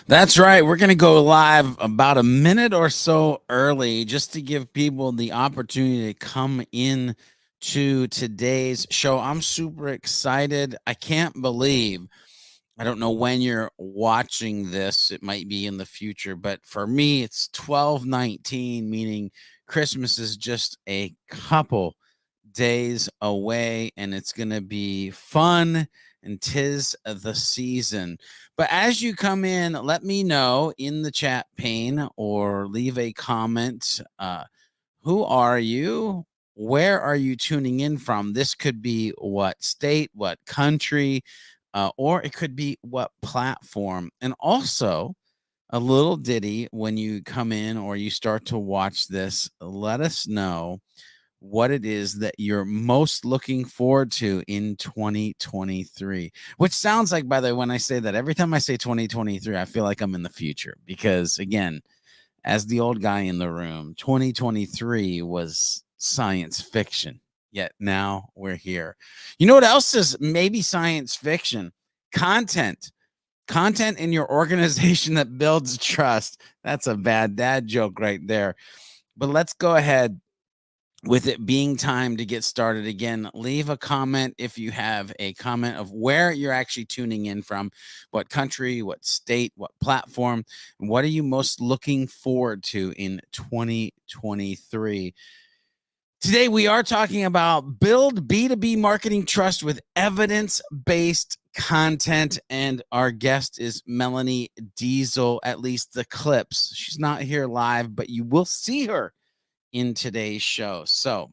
That's right. We're going to go live about a minute or so early just to give people the opportunity to come in to today's show. I'm super excited. I can't believe, I don't know when you're watching this. It might be in the future, but for me, it's 12/19, meaning Christmas is just a couple days away, and it's going to be fun, and 'tis the season. But as you come in, let me know in the chat pane or leave a comment. Who are you? Where are you tuning in from? This could be what state, what country, or it could be what platform. And also, a little ditty when you come in or you start to watch this, let us know what it is that you're most looking forward to in 2023. Which sounds like, by the way, when I say that, every time I say 2023, I feel like I'm in the future because, again, as the old guy in the room, 2023 was science fiction. Yet now we're here. You know what else is maybe science fiction? Content. Content in your organization that builds trust. That's a bad dad joke right there. But let's go ahead with it being time to get started again. Leave a comment if you have a comment of where you're actually tuning in from, what country, what state, what platform, and what are you most looking forward to in 2023. Today, we are talking about build B2B marketing trust with evidence-based content. And our guest is Melanie Deziel, at least the clips. She's not here live, but you will see her in today's show. So,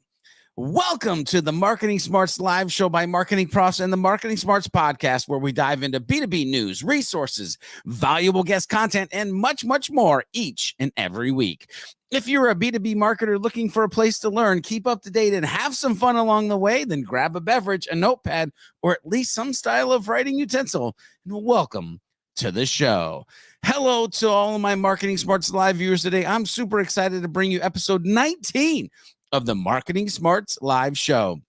welcome to the Marketing Smarts live show by MarketingProfs and the Marketing Smarts podcast, where we dive into B2B news, resources, valuable guest content, and much, much more each and every week. If you're a B2B marketer looking for a place to learn, keep up to date, and have some fun along the way, then grab a beverage, a notepad, or at least some style of writing utensil, and welcome to the show. Hello to all of my Marketing Smarts live viewers today. I'm super excited to bring you episode 19 of the Marketing Smarts live show.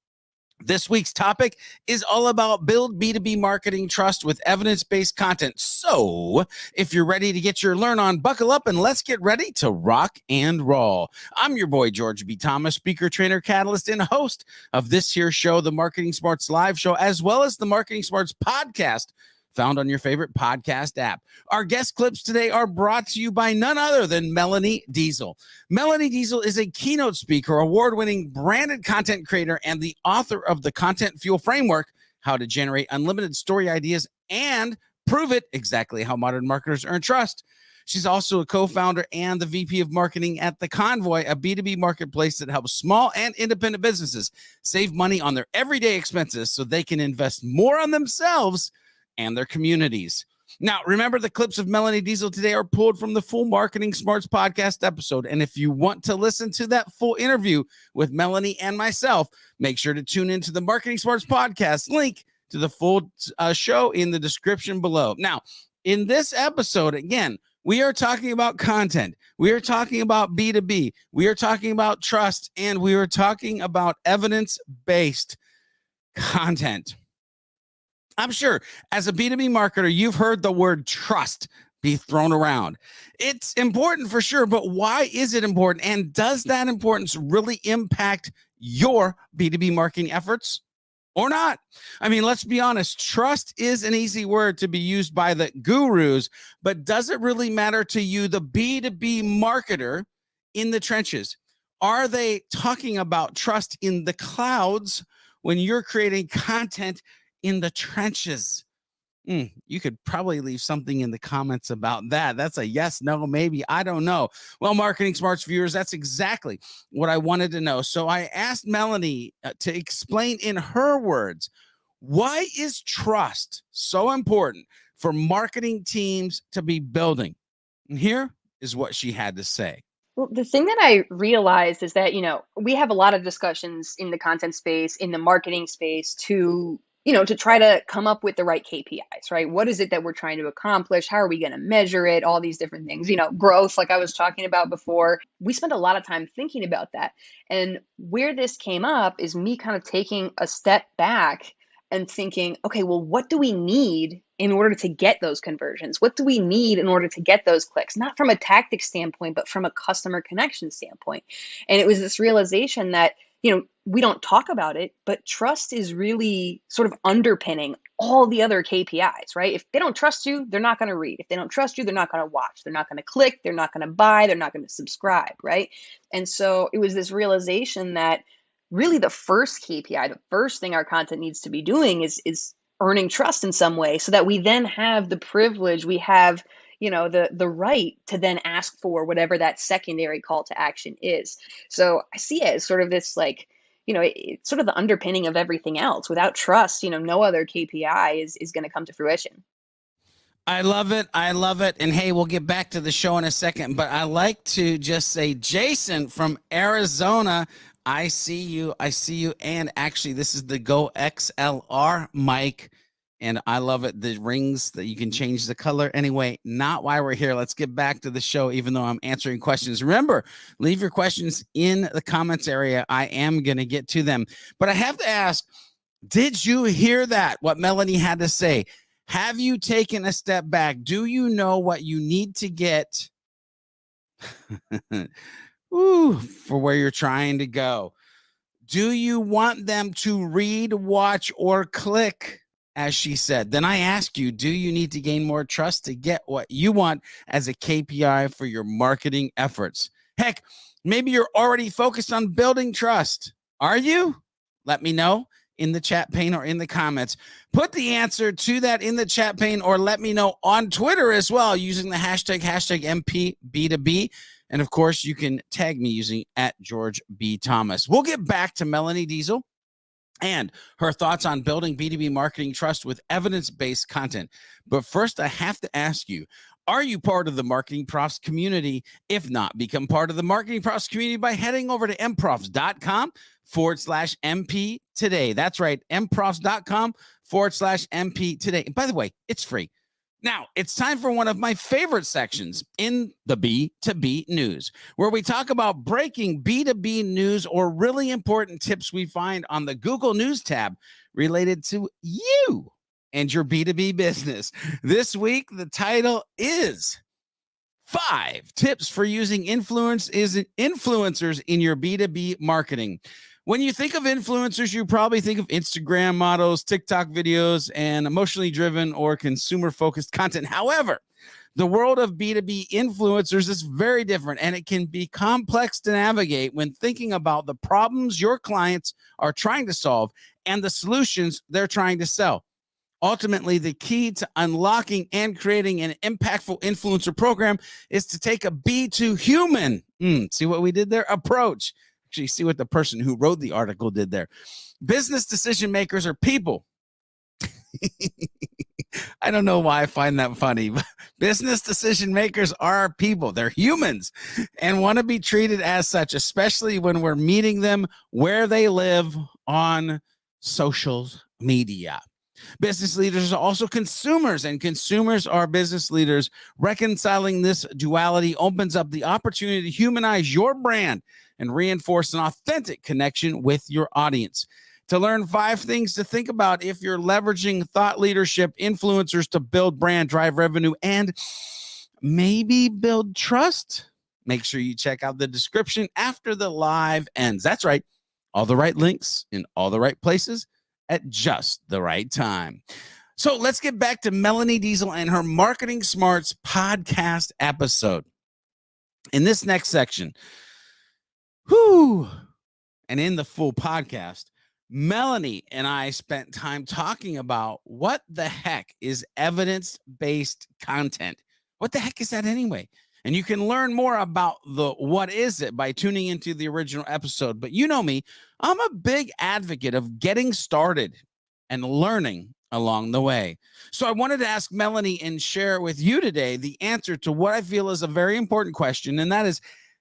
This week's topic is all about build B2B marketing trust with evidence-based content. So if you're ready to get your learn on, buckle up and let's get ready to rock and roll. I'm your boy, George B. Thomas, speaker, trainer, catalyst, and host of this here show, the Marketing Smarts live show, as well as the Marketing Smarts podcast, found on your favorite podcast app. Our guest clips today are brought to you by none other than Melanie Deziel. Melanie Deziel is a keynote speaker, award-winning branded content creator, and the author of the Content Fuel Framework, How to Generate Unlimited Story Ideas and Prove It, exactly how modern marketers earn trust. She's also a co-founder and the VP of marketing at The Convoy, a B2B marketplace that helps small and independent businesses save money on their everyday expenses so they can invest more on themselves and their communities. Now, remember, the clips of Melanie Deziel today are pulled from the full Marketing Smarts podcast episode. And if you want to listen to that full interview with Melanie and myself, make sure to tune into the Marketing Smarts podcast. Link to the full show in the description below. Now, in this episode, again, we are talking about content. We are talking about B2B. We are talking about trust. And we are talking about evidence-based content. I'm sure as a B2B marketer, you've heard the word trust be thrown around. It's important for sure, but why is it important? And does that importance really impact your B2B marketing efforts or not? I mean, let's be honest. Trust is an easy word to be used by the gurus, but does it really matter to you, the B2B marketer in the trenches? Are they talking about trust in the clouds when you're creating content in the trenches? You could probably leave something in the comments about that. That's a yes, no, maybe. I don't know. Well, Marketing Smarts viewers, that's exactly what I wanted to know. So I asked Melanie to explain in her words, why is trust so important for marketing teams to be building? And here is what she had to say. Well, the thing that I realized is that, we have a lot of discussions in the content space, in the marketing space to try to come up with the right KPIs, right? What is it that we're trying to accomplish? How are we going to measure it? All these different things, growth, like I was talking about before. We spent a lot of time thinking about that. And where this came up is me kind of taking a step back and thinking, okay, well, what do we need in order to get those conversions? What do we need in order to get those clicks? Not from a tactic standpoint, but from a customer connection standpoint. And it was this realization that, we don't talk about it, but trust is really sort of underpinning all the other KPIs, right? If they don't trust you, they're not going to read. If they don't trust you, they're not going to watch. They're not going to click. They're not going to buy. They're not going to subscribe, right? And so it was this realization that really the first KPI, the first thing our content needs to be doing is earning trust in some way, so that we then have the privilege, we have the right to then ask for whatever that secondary call to action is. So I see it as sort of this like, it's sort of the underpinning of everything else. Without trust, no other KPI is going to come to fruition. I love it. I love it. And hey, we'll get back to the show in a second, but I like to just say, Jason from Arizona, I see you. I see you. And actually, this is the Go XLR mic. And I love it. The rings that you can change the color. Anyway, not why we're here. Let's get back to the show, even though I'm answering questions. Remember, leave your questions in the comments area. I am going to get to them. But I have to ask, did you hear that? What Melanie had to say? Have you taken a step back? Do you know what you need to get for where you're trying to go? Do you want them to read, watch, or click? As she said, then I ask you, do you need to gain more trust to get what you want as a KPI for your marketing efforts? Heck, maybe you're already focused on building trust. Are you? Let me know in the chat pane or in the comments. Put the answer to that in the chat pane, or let me know on Twitter as well using the hashtag MPB2B. And of course, you can tag me using @GeorgeB. We'll get back to Melanie Deziel and her thoughts on building B2B marketing trust with evidence-based content. But first, I have to ask you, are you part of the Marketing Profs community? If not, become part of the Marketing Profs community by heading over to mprofs.com/MP today. That's right, mprofs.com/MP today. And by the way, it's free. Now, it's time for one of my favorite sections in the B2B news, where we talk about breaking B2B news or really important tips we find on the Google News tab related to you and your B2B business. This week, the title is 5 Tips for Using Influencers in Your B2B Marketing. When you think of influencers, you probably think of Instagram models, TikTok videos, and emotionally driven or consumer-focused content. However, the world of B2B influencers is very different, and it can be complex to navigate when thinking about the problems your clients are trying to solve and the solutions they're trying to sell. Ultimately, the key to unlocking and creating an impactful influencer program is to take a B2 human, see what we did there? Approach. Actually, see what the person who wrote the article did there. Business decision makers are people. I don't know why I find that funny, but business decision makers are people. They're humans and want to be treated as such, especially when we're meeting them where they live on social media. Business leaders are also consumers, and consumers are business leaders. Reconciling this duality opens up the opportunity to humanize your brand and reinforce an authentic connection with your audience. To learn 5 things to think about if you're leveraging thought leadership influencers to build brand, drive revenue, and maybe build trust, make sure you check out the description after the live ends. That's right, all the right links in all the right places at just the right time. So let's get back to Melanie Deziel and her Marketing Smarts podcast episode. In this next section, and in the full podcast, Melanie and I spent time talking about what the heck is evidence-based content. What the heck is that anyway? And you can learn more about the what is it by tuning into the original episode. But you know me, I'm a big advocate of getting started and learning along the way. So I wanted to ask Melanie and share with you today the answer to what I feel is a very important question. And that is,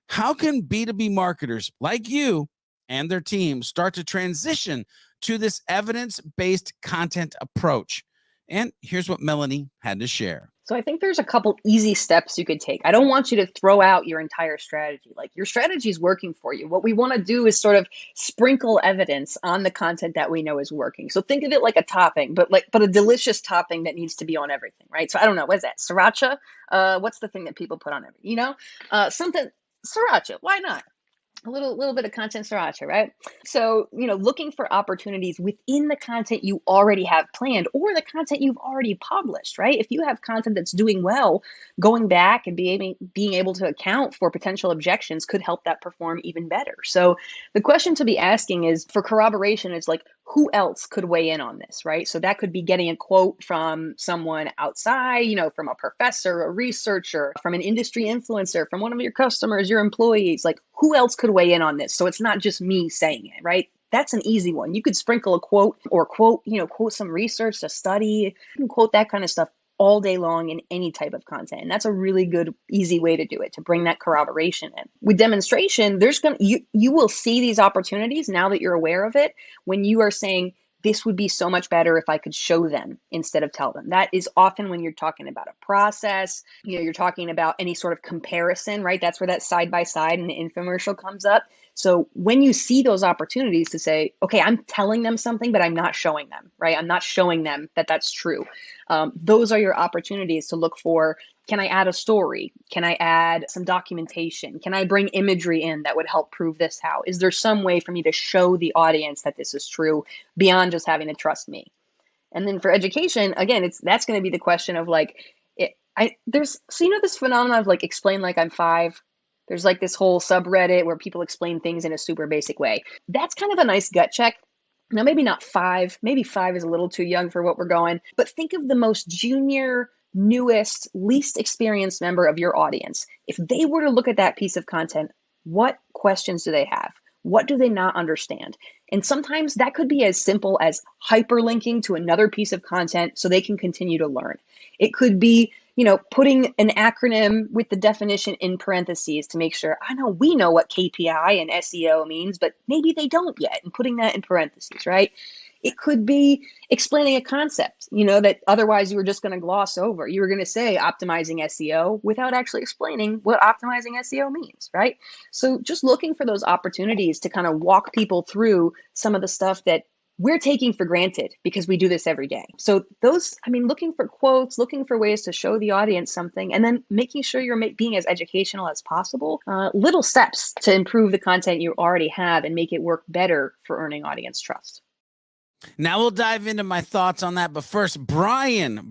how can B2B marketers like you and their team start to transition to this evidence-based content approach? And here's what Melanie had to share. So I think there's a couple easy steps you could take. I don't want you to throw out your entire strategy. Like, your strategy is working for you. What we want to do is sort of sprinkle evidence on the content that we know is working. So think of it like a topping, but a delicious topping that needs to be on everything, right? So I don't know, what is that? Sriracha? What's the thing that people put on everything? Something sriracha. Why not? A little bit of content sriracha, right? So, looking for opportunities within the content you already have planned or the content you've already published, right? If you have content that's doing well, going back and being able to account for potential objections could help that perform even better. So the question to be asking is, for corroboration, is like, who else could weigh in on this, right? So that could be getting a quote from someone outside, from a professor, a researcher, from an industry influencer, from one of your customers, your employees. Like, who else could weigh in on this? So it's not just me saying it, right? That's an easy one. You could sprinkle a quote or quote some research, a study. You can quote that kind of stuff all day long in any type of content. And that's a really good, easy way to do it, to bring that corroboration in. With demonstration, you will see these opportunities now that you're aware of it, when you are saying, this would be so much better if I could show them instead of tell them. That is often when you're talking about a process, you're talking about any sort of comparison, right? That's where that side by side in the infomercial comes up. So when you see those opportunities to say, okay, I'm telling them something, but I'm not showing them, right? I'm not showing them that that's true. Those are your opportunities to look for, can I add a story? Can I add some documentation? Can I bring imagery in that would help prove this out? Is there some way for me to show the audience that this is true beyond just having to trust me? And then for education, again, that's going to be the question of like, this phenomenon of like, explain like I'm 5. There's like this whole subreddit where people explain things in a super basic way. That's kind of a nice gut check. Now, maybe not 5. Maybe 5 is a little too young for what we're going. But think of the most junior, newest, least experienced member of your audience. If they were to look at that piece of content, what questions do they have? What do they not understand? And sometimes that could be as simple as hyperlinking to another piece of content so they can continue to learn. It could be, putting an acronym with the definition in parentheses to make sure, I know we know what KPI and SEO means, but maybe they don't yet, and putting that in parentheses, right? It could be explaining a concept, that otherwise you were just going to gloss over. You were going to say optimizing SEO without actually explaining what optimizing SEO means, right? So just looking for those opportunities to kind of walk people through some of the stuff that we're taking for granted because we do this every day. So looking for quotes, looking for ways to show the audience something, and then making sure you're being as educational as possible. Little steps to improve the content you already have and make it work better for earning audience trust. Now we'll dive into my thoughts on that. But first, Brian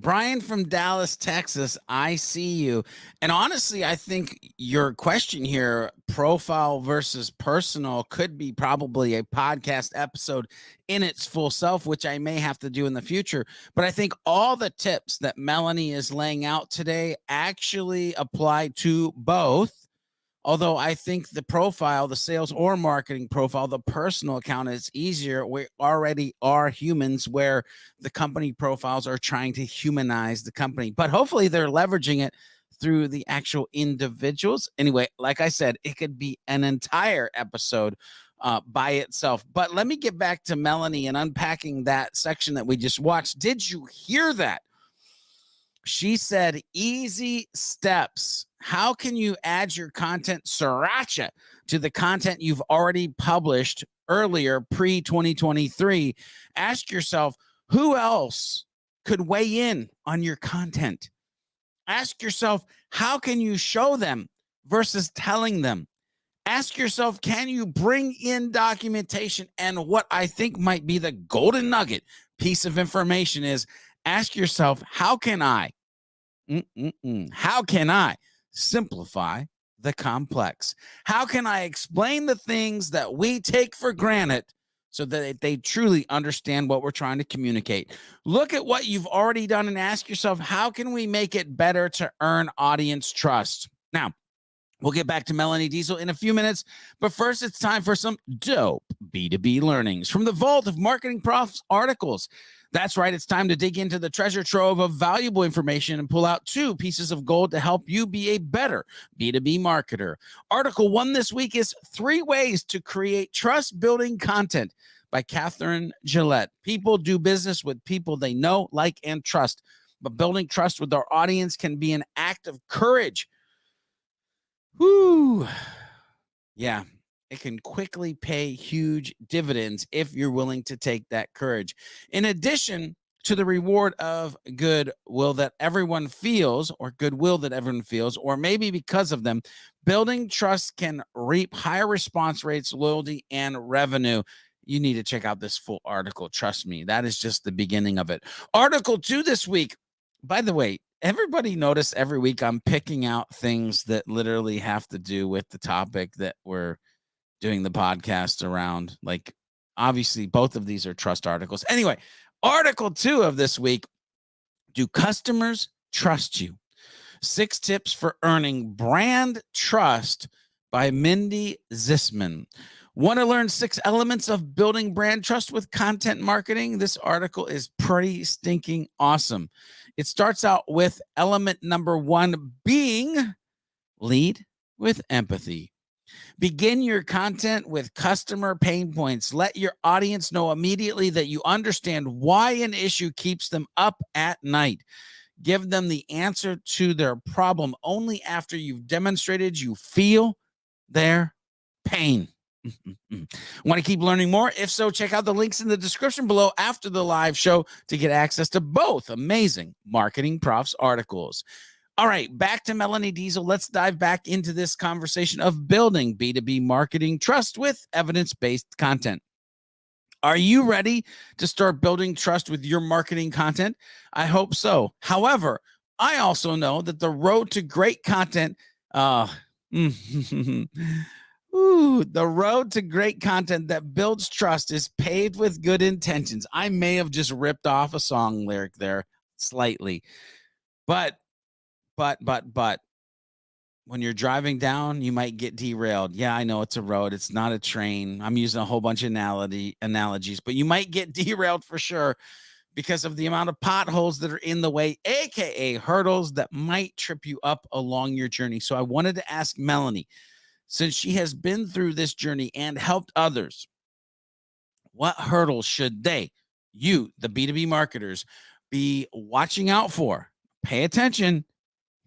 from Dallas, Texas, I see you. And honestly, I think your question here, profile versus personal, could be probably a podcast episode in its full self, which I may have to do in the future. But I think all the tips that Melanie is laying out today actually apply to both. Although I think the profile, the sales or marketing profile, the personal account is easier. We already are humans, where the company profiles are trying to humanize the company, but hopefully they're leveraging it through the actual individuals. Anyway, like I said, it could be an entire episode by itself. But let me get back to Melanie and unpacking that section that we just watched. Did you hear that? She said, easy steps. How can you add your content sriracha to the content you've already published earlier, pre-2023? Ask yourself, who else could weigh in on your content? Ask yourself, how can you show them versus telling them? Ask yourself, can you bring in documentation? And what I think might be the golden nugget piece of information is, ask yourself, how can I simplify the complex? How can I explain the things that we take for granted so that they truly understand what we're trying to communicate? Look at what you've already done and ask yourself, how can we make it better to earn audience trust? Now, we'll get back to Melanie Deziel in a few minutes, but first it's time for some dope B2B learnings from the vault of MarketingProfs articles. That's right, it's time to dig into the treasure trove of valuable information and pull out 2 pieces of gold to help you be a better B2B marketer. Article 1 this week is 3 ways to create trust-building content by Catherine Gillette. People do business with people they know, like, and trust. but building trust with our audience can be an act of courage. Whoo. Yeah, it can quickly pay huge dividends if you're willing to take that courage. In addition to the reward of goodwill that everyone feels, or maybe because of them, building trust can reap higher response rates, loyalty, and revenue. You need to check out this full article. Trust me, that is just the beginning of it. Article 2 this week. By the way, everybody notice every week I'm picking out things that literally have to do with the topic that we're doing the podcast around. Like, obviously, both of these are trust articles. Anyway, article 2 of this week: do customers trust you? 6 tips for earning brand trust by Mindy Zisman. Want to learn 6 elements of building brand trust with content marketing? This article is pretty stinking awesome. It starts out with element number 1 being lead with empathy. Begin your content with customer pain points. Let your audience know immediately that you understand why an issue keeps them up at night. Give them the answer to their problem only after you've demonstrated you feel their pain. Want to keep learning more? If so, check out the links in the description below after the live show to get access to both amazing MarketingProfs articles. All right, back to Melanie Deziel. Let's dive back into this conversation of building B2B marketing trust with evidence-based content. Are you ready to start building trust with your marketing content? I hope so. However, I also know that the road to great content, the road to great content that builds trust is paved with good intentions. I may have just ripped off a song lyric there slightly, but when you're driving down, you might get derailed. Yeah, I know it's a road. It's not a train. I'm using a whole bunch of analogies, but you might get derailed for sure because of the amount of potholes that are in the way, aka hurdles that might trip you up along your journey. So I wanted to ask Melanie, since she has been through this journey and helped others, what hurdles should you, the B2B marketers, be watching out for? Pay attention.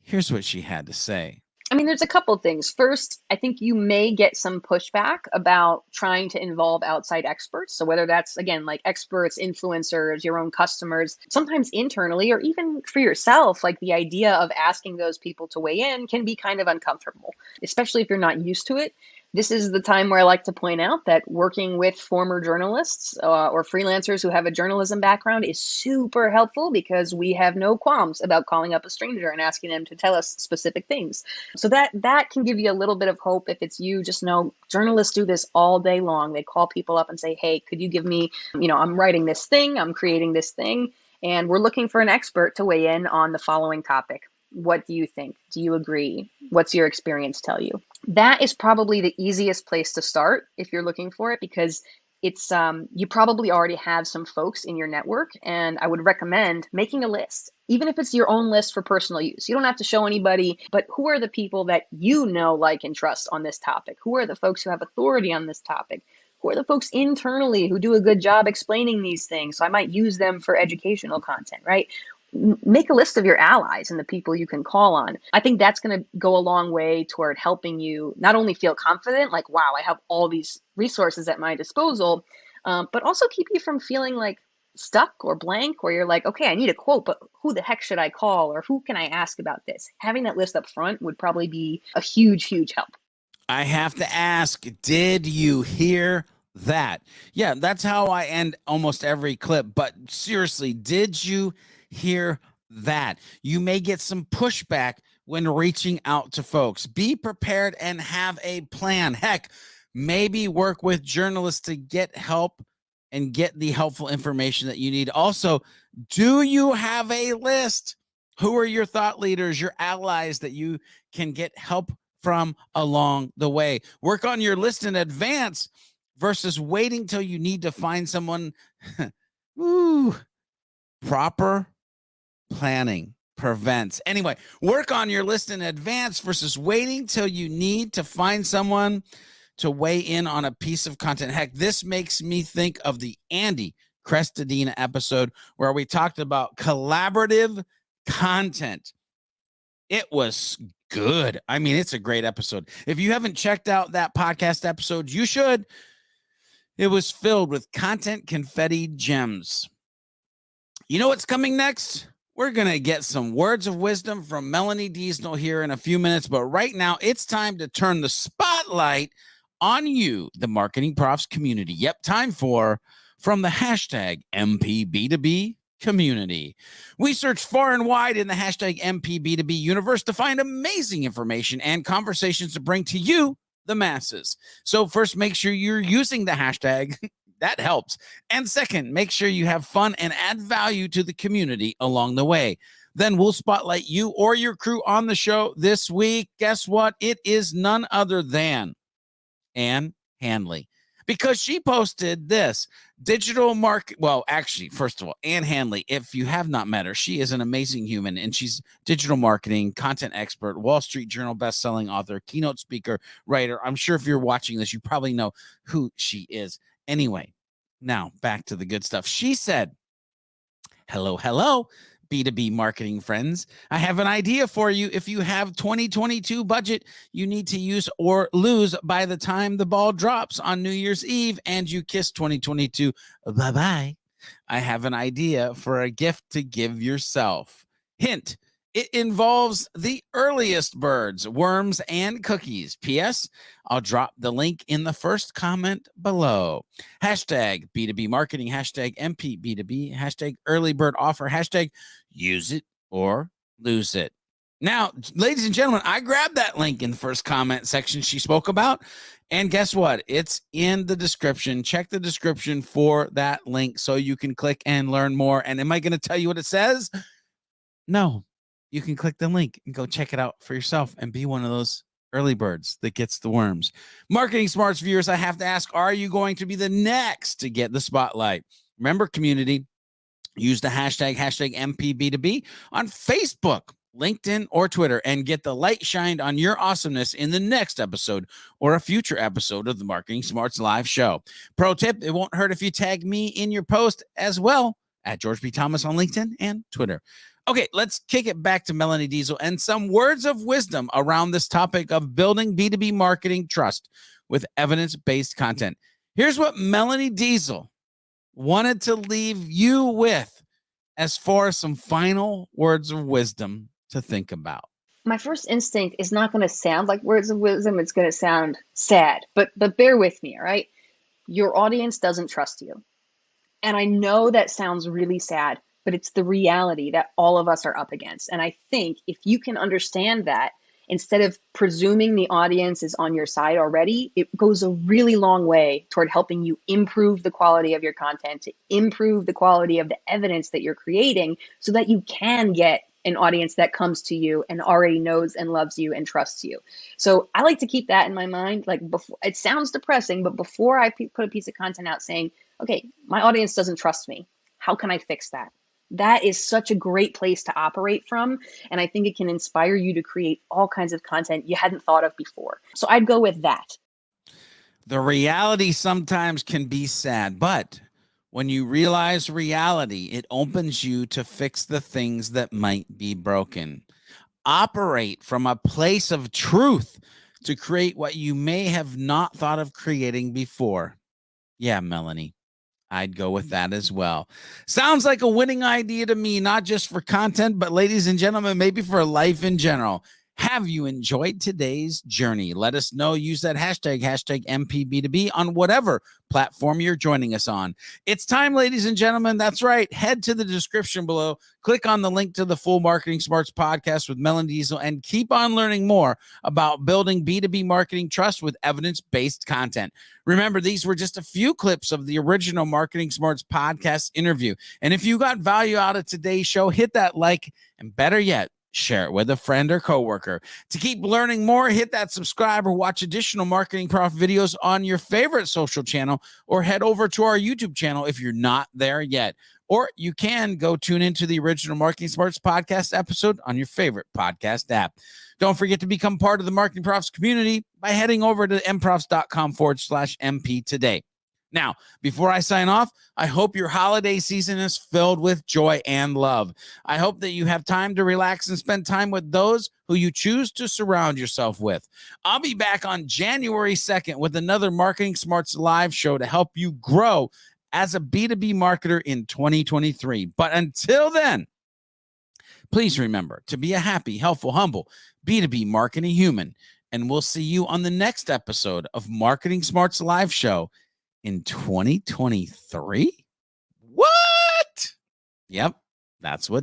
Here's what she had to say. I mean, there's a couple things. First, I think you may get some pushback about trying to involve outside experts. So whether that's, again, like experts, influencers, your own customers, sometimes internally or even for yourself, like the idea of asking those people to weigh in can be kind of uncomfortable, especially if you're not used to it. This is the time where I like to point out that working with former journalists or freelancers who have a journalism background is super helpful because we have no qualms about calling up a stranger and asking them to tell us specific things. So that can give you a little bit of hope. If it's you, just know journalists do this all day long. They call people up and say, hey, could you give me, I'm writing this thing, I'm creating this thing, and we're looking for an expert to weigh in on the following topic. What do you think? Do you agree? What's your experience tell you? That is probably the easiest place to start if you're looking for it, because it's you probably already have some folks in your network, and I would recommend making a list, even if it's your own list for personal use. You don't have to show anybody, but who are the people that you know, like, and trust on this topic? Who are the folks who have authority on this topic? Who are the folks internally who do a good job explaining these things? So I might use them for educational content, right? Make a list of your allies and the people you can call on. I think that's going to go a long way toward helping you not only feel confident, like, wow, I have all these resources at my disposal, but also keep you from feeling like stuck or blank, where you're like, okay, I need a quote, but who the heck should I call, or who can I ask about this? Having that list up front would probably be a huge, huge help. I have to ask, did you hear that? Yeah, that's how I end almost every clip. But seriously, did you hear that? You may get some pushback when reaching out to folks. Be prepared and have a plan. Heck, maybe work with journalists to get help and get the helpful information that you need. Also, do you have a list? Who are your thought leaders, your allies that you can get help from along the way? Work on your list in advance versus waiting till you need to find someone. Proper planning prevents. Anyway, work on your list in advance versus waiting till you need to find someone to weigh in on a piece of content. Heck, this makes me think of the Andy Crestadina episode where we talked about collaborative content. It was good. I mean, it's a great episode. If you haven't checked out that podcast episode, you should. It was filled with content confetti gems. You know what's coming next? We're going to get some words of wisdom from Melanie Deziel here in a few minutes. But right now, it's time to turn the spotlight on you, the Marketing Profs community. Yep, time for From the hashtag MPB2B community. We searched far and wide in the hashtag MPB2B universe to find amazing information and conversations to bring to you, the masses. So first, make sure you're using the hashtag. That helps. And second, make sure you have fun and add value to the community along the way. Then we'll spotlight you or your crew on the show this week. Guess what? It is none other than Ann Handley, because she posted this digital market. Well, actually, first of all, Ann Handley, if you have not met her, she is an amazing human, and she's digital marketing, content expert, Wall Street Journal best-selling author, keynote speaker, writer. I'm sure if you're watching this, you probably know who she is. Anyway, now back to the good stuff. She said, hello, B2B marketing friends. I have an idea for you. If you have 2022 budget you need to use or lose by the time the ball drops on New Year's Eve and you kiss 2022 bye-bye, I have an idea for a gift to give yourself. Hint, it involves the earliest birds, worms, and cookies. P.S. I'll drop the link in the first comment below. Hashtag B2B marketing, hashtag MPB2B, hashtag early bird offer, hashtag use it or lose it. Now, ladies and gentlemen, I grabbed that link in the first comment section she spoke about. And guess what? It's in the description. Check the description for that link so you can click and learn more. And am I going to tell you what it says? No. You can click the link and go check it out for yourself and be one of those early birds that gets the worms. Marketing Smarts viewers, I have to ask, are you going to be the next to get the spotlight? Remember, community, use the hashtag MPB2B on Facebook, LinkedIn, or Twitter and get the light shined on your awesomeness in the next episode or a future episode of the Marketing Smarts live show. Pro tip, it won't hurt if you tag me in your post as well at George B. Thomas on LinkedIn and Twitter. Okay, let's kick it back to Melanie Deziel and some words of wisdom around this topic of building B2B marketing trust with evidence-based content. Here's what Melanie Deziel wanted to leave you with as far as some final words of wisdom to think about. My first instinct is not going to sound like words of wisdom. It's going to sound sad, but bear with me, all right? Your audience doesn't trust you. And I know that sounds really sad, but it's the reality that all of us are up against. And I think if you can understand that, instead of presuming the audience is on your side already, it goes a really long way toward helping you improve the quality of your content, to improve the quality of the evidence that you're creating so that you can get an audience that comes to you and already knows and loves you and trusts you. So I like to keep that in my mind. Like, before, it sounds depressing, but before I put a piece of content out saying, okay, my audience doesn't trust me, how can I fix that? That is such a great place to operate from. And I think it can inspire you to create all kinds of content you hadn't thought of before. So I'd go with that. The reality sometimes can be sad, but when you realize reality, it opens you to fix the things that might be broken. Operate from a place of truth to create what you may have not thought of creating before. Yeah, Melanie, I'd go with that as well. Sounds like a winning idea to me, not just for content, but ladies and gentlemen, maybe for life in general. Have you enjoyed today's journey? Let us know. Use that hashtag MPB2B on whatever platform you're joining us on. It's time, ladies and gentlemen. That's right. Head to the description below. Click on the link to the full Marketing Smarts podcast with Melanie Deziel and keep on learning more about building B2B marketing trust with evidence-based content. Remember, these were just a few clips of the original Marketing Smarts podcast interview. And if you got value out of today's show, hit that like, and better yet, share it with a friend or coworker. To keep learning more, hit that subscribe or watch additional Marketing Prof videos on your favorite social channel or head over to our YouTube channel if you're not there yet. Or you can go tune into the original Marketing Smarts podcast episode on your favorite podcast app. Don't forget to become part of the Marketing Profs community by heading over to mprofs.com/MP today. Now, before I sign off, I hope your holiday season is filled with joy and love. I hope that you have time to relax and spend time with those who you choose to surround yourself with. I'll be back on January 2nd with another Marketing Smarts live show to help you grow as a B2B marketer in 2023. But until then, please remember to be a happy, helpful, humble B2B marketing human. And we'll see you on the next episode of Marketing Smarts live show in 2023? What? Yep, that's what